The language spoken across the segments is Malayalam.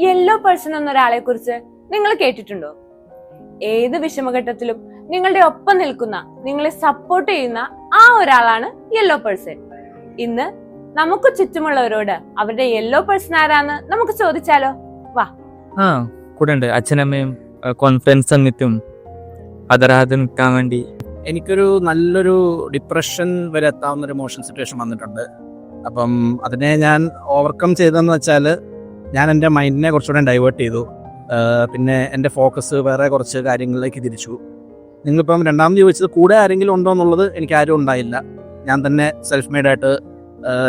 യെല്ലോ പേഴ്സൺ എന്നൊരാളെ കുറിച്ച് നിങ്ങൾ കേട്ടിട്ടുണ്ടോ? ഏത് വിഷമഘട്ടത്തിലും നിങ്ങളുടെ ഒപ്പം നിൽക്കുന്ന, നിങ്ങളെ സപ്പോർട്ട് ചെയ്യുന്ന ആ ഒരാളാണ് യെല്ലോ പേഴ്സൺ. ഇന്ന് നമുക്ക് ചുറ്റുമുള്ളവരോട് അവരുടെ യെല്ലോ പേഴ്സൺ ആരാന്ന് നമുക്ക് ചോദിച്ചാലോ? വാ. കൂടെ ഉണ്ട്. അച്ഛനമ്മയും കോൺഫിഡൻസ് തന്നിട്ടും അതരാതെ നിൽക്കാൻ വേണ്ടി എനിക്കൊരു നല്ലൊരു ഡിപ്രഷൻ വരെ എത്താവുന്ന ഒരു ഇമോഷൻ സിറ്റുവേഷൻ വന്നിട്ടുണ്ട്. അപ്പം അതിനെ ഞാൻ ഓവർകം ചെയ്തതെന്ന് വെച്ചാൽ ഞാൻ എൻ്റെ മൈൻഡിനെ കുറച്ചുകൂടെ ഡൈവേർട്ട് ചെയ്തു. പിന്നെ എൻ്റെ ഫോക്കസ് വേറെ കുറച്ച് കാര്യങ്ങളിലേക്ക് തിരിച്ചു. നിങ്ങളിപ്പം രണ്ടാമത് ചോദിച്ചത് കൂടെ ആരെങ്കിലും ഉണ്ടോ എന്നുള്ളത് എനിക്ക് ആരും ഉണ്ടായില്ല. ഞാൻ തന്നെ സെൽഫ് മെയ്ഡായിട്ട്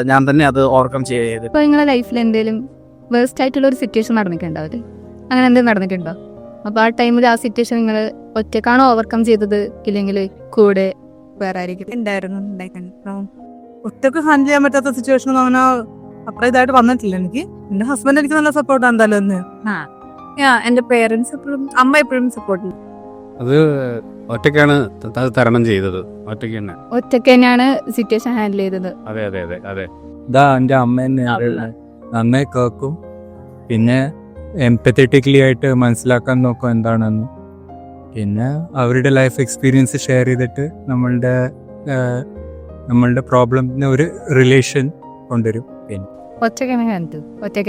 ഞാൻ തന്നെ അത് ഓവർകം ചെയ്ത്. ഇപ്പോൾ നിങ്ങളുടെ ലൈഫിൽ എന്തെങ്കിലും വേഴ്സ്റ്റ് ആയിട്ടുള്ള ഒരു സിറ്റുവേഷൻ നടന്നിട്ടുണ്ടാവില്ലേ? അങ്ങനെ എന്തെങ്കിലും നടന്നിട്ടുണ്ടോ? അപ്പോൾ ആ ടൈമിൽ ആ സിറ്റുവേഷൻ നിങ്ങൾ ഒറ്റക്കാണോ ഓവർകം ചെയ്തത്, ഇല്ലെങ്കിൽ കൂടെ വേറെ ആയിരിക്കും? ഉണ്ടായിരുന്നു. ഒറ്റക്ക് ഹാൻഡിൽ ചെയ്യാൻ പറ്റാത്ത സിറ്റുവേഷൻ ഒന്നും അങ്ങനെ അത്ര ഇതായിട്ട് വന്നിട്ടില്ല. എനിക്ക് എന്റെ ഹസ്ബൻഡ് എനിക്ക് നല്ല സപ്പോർട്ടാണ് എന്തായാലും. എന്റെ പേരൻസ് എപ്പോഴും, അമ്മ എപ്പോഴും സപ്പോർട്ട്. അത് ഒറ്റയ്ക്കാണ് അത് തരണം ചെയ്തത്. ഒറ്റയ്ക്ക് തന്നെയാണ് സിറ്റുവേഷൻ ഹാൻഡിൽ ചെയ്തത്. അതെ അതെ അതെ അതെ. ഇതാ എൻ്റെ അമ്മ തന്നെയാണ്. നന്നായി കേൾക്കും, പിന്നെ എംപത്തറ്റിക്കലി ആയിട്ട് മനസ്സിലാക്കാൻ നോക്കും എന്താണെന്ന്. പിന്നെ അവരുടെ ലൈഫ് എക്സ്പീരിയൻസ് ഷെയർ ചെയ്തിട്ട് നമ്മളുടെ പ്രോബ്ലത്തിന് ഒരു റിലേഷൻ കൊണ്ടുവരും. പിന്നെ ഒറ്റയ്ക്ക്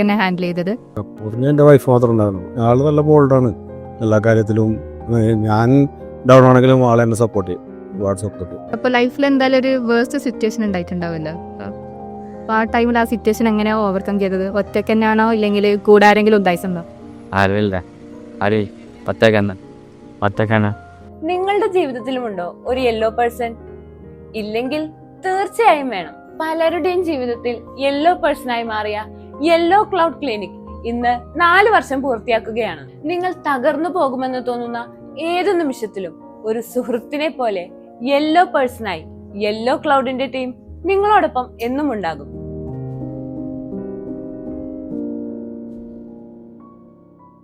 തന്നെ ഹാൻഡിൽ ചെയ്തത്. എൻ്റെ വൈഫ് മാത്രം ഉണ്ടായിരുന്നു. ആള് നല്ല ബോൾഡാണ് എല്ലാ കാര്യത്തിലും. ഞാൻ ഡൗൺ ആണെങ്കിലും ആളെ എന്നെ സപ്പോർട്ട് ചെയ്യും. അപ്പോൾ ലൈഫിൽ എന്തായാലും ഒരു വേഴ്സ്റ്റ് സിറ്റുവേഷൻ ഉണ്ടായിട്ടുണ്ടാവില്ല. അപ്പോൾ ആ ടൈമിൽ ആ സിറ്റുവേഷൻ എങ്ങനെയാ ഓവർകം ചെയ്തത്? ഒറ്റയ്ക്ക് തന്നെയാണോ, ഇല്ലെങ്കിൽ കൂടെ ആരെങ്കിലും ഉണ്ടായിട്ടുണ്ടോ? നിങ്ങളുടെ ജീവിതത്തിലുമുണ്ടോ ഒരു യെല്ലോ പേഴ്സൺ? ഇല്ലെങ്കിൽ തീർച്ചയായും വേണം. പലരുടെയും ജീവിതത്തിൽ യെല്ലോ പേഴ്സണായി മാറിയ യെല്ലോ ക്ലൗഡ് ക്ലിനിക് ഇന്ന് 4 വർഷം പൂർത്തിയാക്കുകയാണ്. നിങ്ങൾ തകർന്നു പോകുമെന്ന് തോന്നുന്ന ഏതു നിമിഷത്തിലും ഒരു സുഹൃത്തിനെ പോലെ യെല്ലോ പേഴ്സണായി യെല്ലോ ക്ലൗഡിന്റെ ടീം നിങ്ങളോടൊപ്പം എന്നും ഉണ്ടാകും.